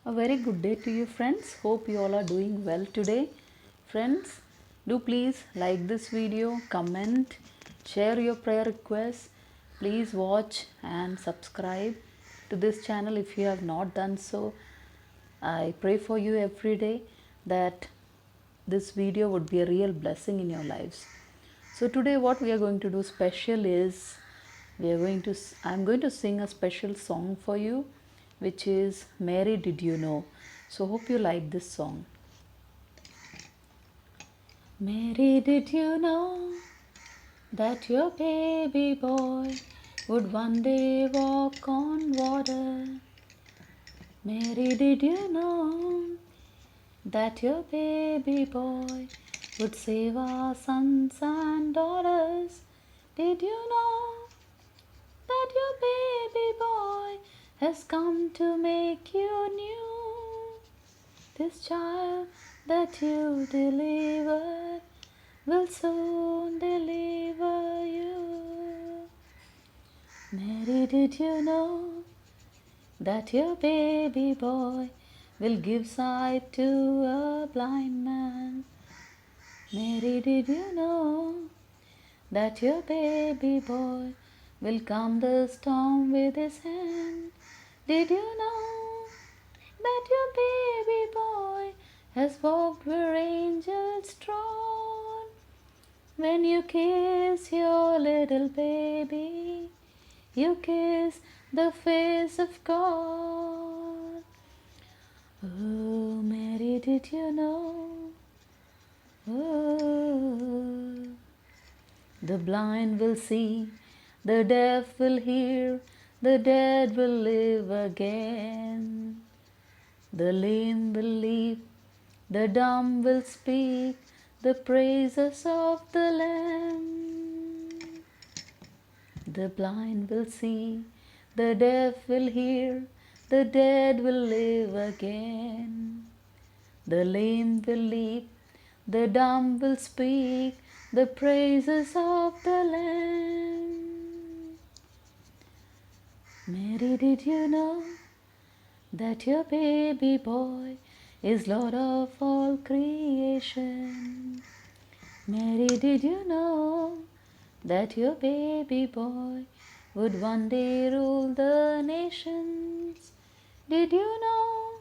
A very good day to you, friends. Hope you all are doing well today. Friends, do please like this video, comment, share your prayer requests. Please watch and subscribe to this channel if you have not done so. I pray for you every day that this video would be a real blessing in your lives. So today what we are going to do special is I'm going to sing a special song for you, which is Mary Did You Know. So hope you like this song. Mary, did you know that your baby boy would one day walk on water? Mary, did you know that your baby boy would save our sons and daughters? Did you know that your baby boy has come to make you new? This child that you delivered will soon deliver you. Mary, did you know that your baby boy will give sight to a blind man? Mary, did you know that your baby boy will calm the storm with his hand? Did you know that your baby boy has walked where angels trod? When you kiss your little baby, you kiss the face of God. Oh, Mary, did you know? Oh, the blind will see, the deaf will hear, the dead will live again. The lame will leap, the dumb will speak, the praises of the Lamb. The blind will see, the deaf will hear, the dead will live again. The lame will leap, the dumb will speak, the praises of the Lamb. Mary, did you know that your baby boy is Lord of all creation? Mary, did you know that your baby boy would one day rule the nations? Did you know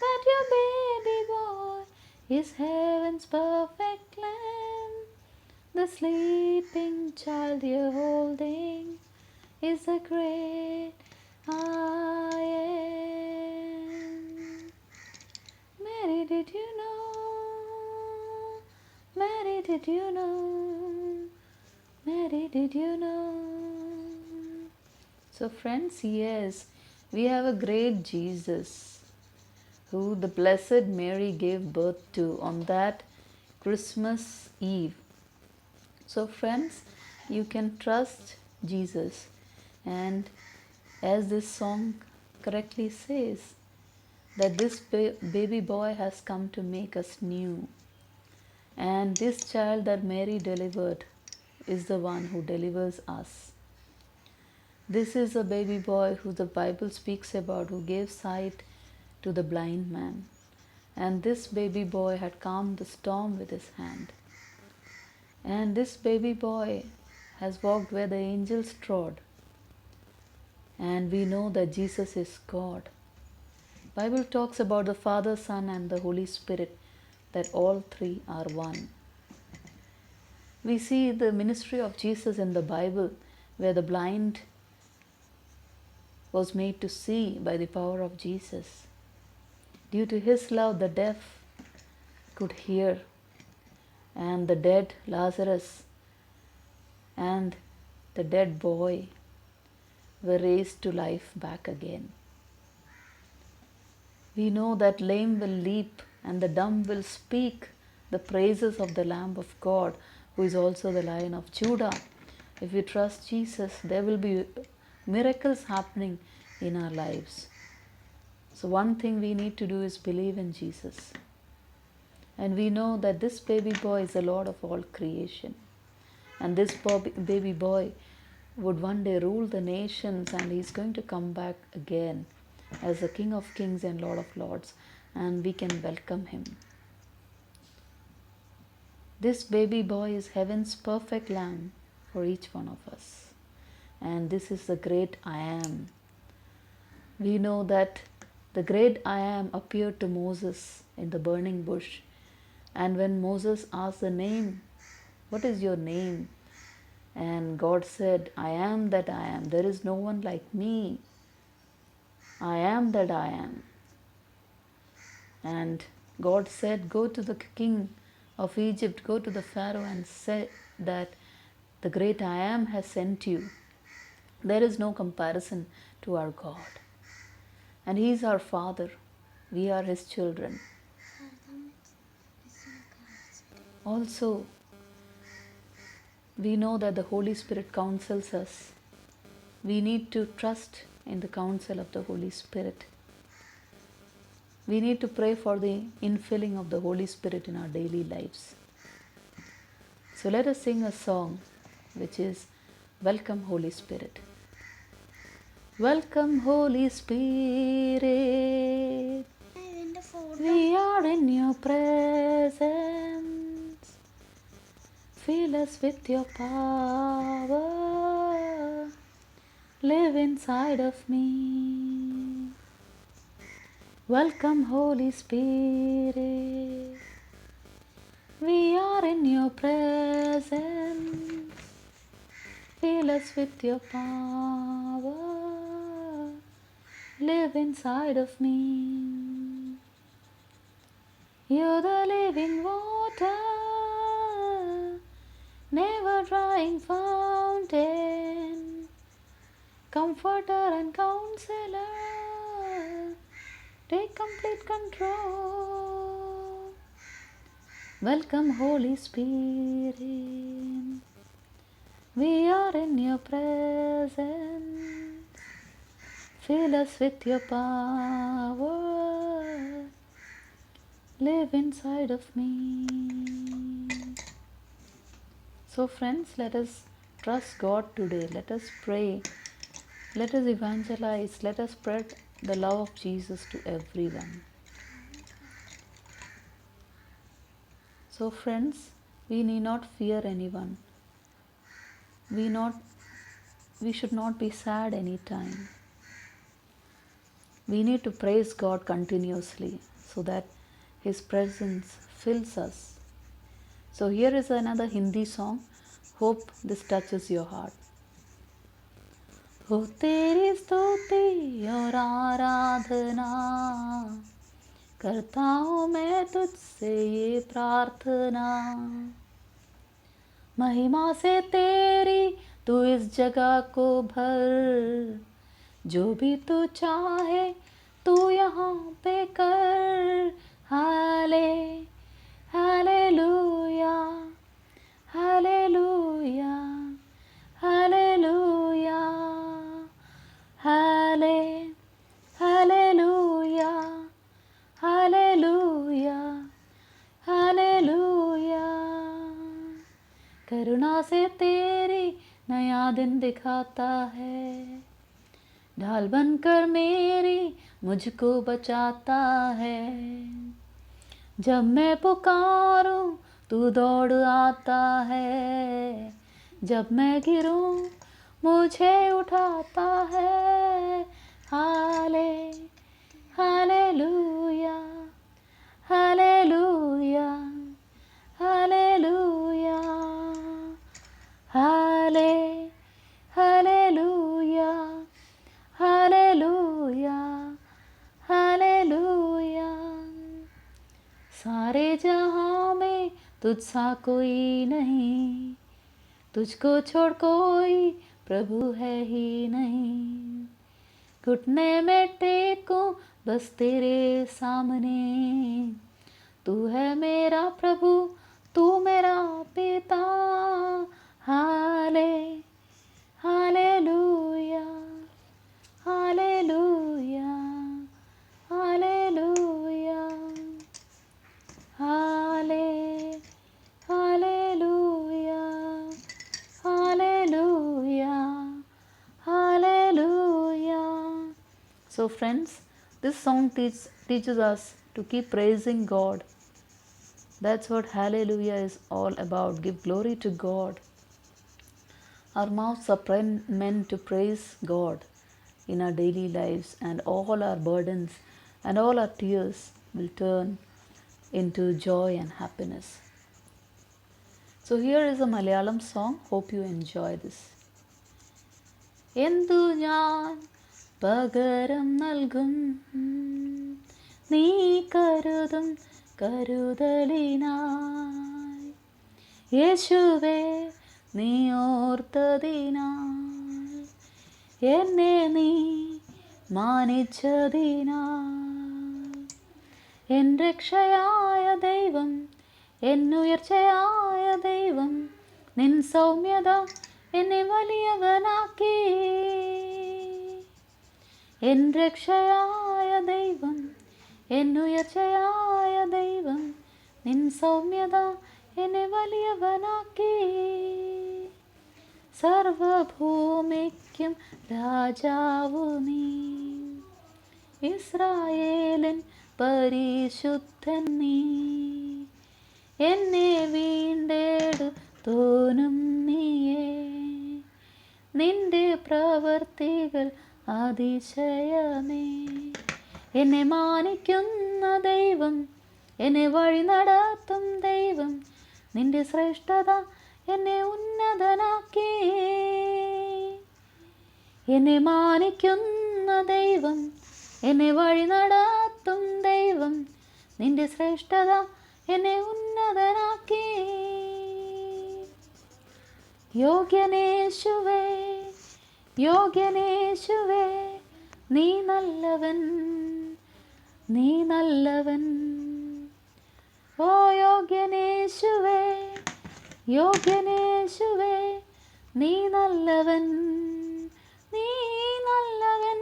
that your baby boy is heaven's perfect lamb? The sleeping child you're holding is the great I am. Mary, did you know? Mary, did you know? Mary, did you know? So friends, yes, we have a great Jesus who the Blessed Mary gave birth to on that Christmas Eve. So friends, you can trust Jesus, and as this song correctly says, that this baby boy has come to make us new, and this child that Mary delivered is the one who delivers us. This is a baby boy who the Bible speaks about, who gave sight to the blind man, and this baby boy had calmed the storm with his hand. And this baby boy has walked where the angels trod, and we know that Jesus is God. Bible talks about the Father, Son and the Holy Spirit, that all three are one. We see the ministry of Jesus in the Bible, where the blind was made to see by the power of Jesus. Due to his love, the deaf could hear, and the dead Lazarus and the dead boy were raised to life back again. We know that lame will leap and the dumb will speak the praises of the Lamb of God, who is also the Lion of Judah. If we trust Jesus, there will be miracles happening in our lives. So one thing we need to do is believe in Jesus. And we know that this baby boy is the Lord of all creation. And this baby boy would one day rule the nations, and he's going to come back again. as the King of Kings and Lord of Lords, and we can welcome Him. This baby boy is heaven's perfect lamb for each one of us. And this is the great I am. We know that the great I am appeared to Moses in the burning bush. And when Moses asked the name, "What is your name?" And God said, "I am that I am. There is no one like me. I am that I am." And God said, "Go to the king of Egypt, go to the Pharaoh and say that the great I am has sent you." There is no comparison to our God. And He is our Father. We are His children. Also, we know that the Holy Spirit counsels us. We need to trust in the counsel of the Holy Spirit. We need to pray for the infilling of the Holy Spirit in our daily lives. So let us sing a song which is Welcome Holy Spirit. Welcome Holy Spirit. We are in your presence. Fill us with your power. Live inside of me. Welcome Holy Spirit. We are in your presence. Fill us with your power. Live inside of me. You're the living water, never drying fountain, comforter and counselor. Take complete control. Welcome Holy Spirit. We are in your presence. Fill us with your power. Live inside of me. So friends, let us trust God today. Let us pray. Let us evangelize. Let us spread the love of Jesus to everyone. So friends, we need not fear anyone. We should not be sad anytime. We need to praise God continuously so that His presence fills us. So here is another Hindi song. Hope this touches your heart. हो तेरी स्तुति और आराधना करता हूँ मैं तुझसे ये प्रार्थना, महिमा से तेरी तू इस जगह को भर, जो भी तू चाहे तू यहाँ पे कर। हालेलुया, हालेलुया, हालेलुया, हालेलुया, हालेलुया, हालेलुया। करुणा से तेरी नया दिन दिखाता है, ढाल बनकर मेरी मुझको बचाता है। जब मैं पुकारूं तू दौड़ आता है, जब मैं गिरूं मुझे उठाता है। हालेलुया, हालेलुया, हालेलुया, हालेलुया, हालेलुया, हालेलुया। सारे जहां में तुझसा कोई नहीं, तुझको छोड़ कोई प्रभु है ही नहीं। घुटने में टेकूं बस तेरे सामने, तू है मेरा प्रभु, तू मेरा पिता। हालेलुया, हालेलुया, हालेलुया, हालेलुया, हालेलुया, hallelujah. So So friends, this song teaches us to keep praising God. That's what hallelujah is all about. Give glory to God. Our mouths are meant to praise God in our daily lives, and all our burdens and all our tears will turn into joy and happiness. So here is a Malayalam song. Hope you enjoy this. എന്തു ഞാൻ പകരം നൽകും നീ കരുതും കരുതലിനായി യേശുവേ നീ ഓർത്തതിനാൽ എന്നെ നീ മാനിച്ചതിനാൽ എൻ രക്ഷയായ ദൈവം എന്നുയർച്ചയായ ദൈവം നിൻ സൗമ്യത എന്നെ വലിയവനാക്കി എൻ രക്ഷയായ ദൈവം എന്നുയർച്ചയായ ദൈവം നിൻ സൗമ്യത എന്നെ വലിയവനാക്കി സർവഭൂമിക്കും രാജാവു നീ ഇസ്രായേലിൻ പരിശുദ്ധൻ നീ എന്നെ വീണ്ടെടുത്തോനും നീയേ നിന്റെ പ്രവർത്തികൾ അതിശയമേ എന്നെ മാനിക്കുന്ന ദൈവം എന്നെ വഴി നടത്തും ദൈവം നിന്റെ ശ്രേഷ്ഠത എന്നെ ഉന്നതനാക്കി എന്നെ മാനിക്കുന്ന ദൈവം എന്നെ വഴി നടത്തും ദൈവം നിന്റെ ശ്രേഷ്ഠത എന്നെ ഉന്നതനാക്കി യോഗ്യനേശുവേ യോഗ്യനേശുവേ നീ നല്ലവൻ നീ നല്ലവൻ ഓ യോഗ്യനേശുവേ യോഗ്യനേശുവേ നീ നല്ലവൻ നീ നല്ലവൻ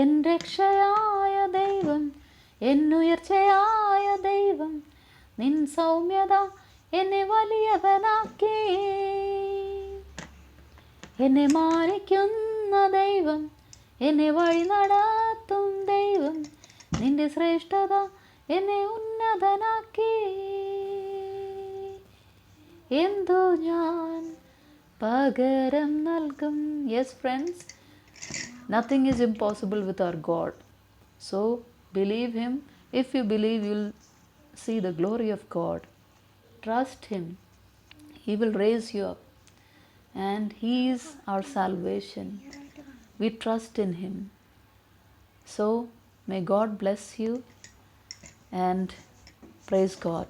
എൻ രക്ഷയായ ദൈവം എന്നുയർച്ചയായ ദൈവം നിൻ സൗമ്യത എന്നെ വലിയവനാക്കി എന്നെ മാനിക്കുന്ന ദൈവം എന്നെ വഴി നടത്തും ദൈവം നിന്റെ ശ്രേഷ്ഠത എന്നെ ഉന്നതനാക്കി എന്തു ഞാൻ പകരം നൽകും. Yes friends, nothing is impossible with our God. So believe Him. If you believe, you'll see the glory of God. Trust Him. He will raise you up. And He is our salvation. We trust in Him. So may God bless you and praise God.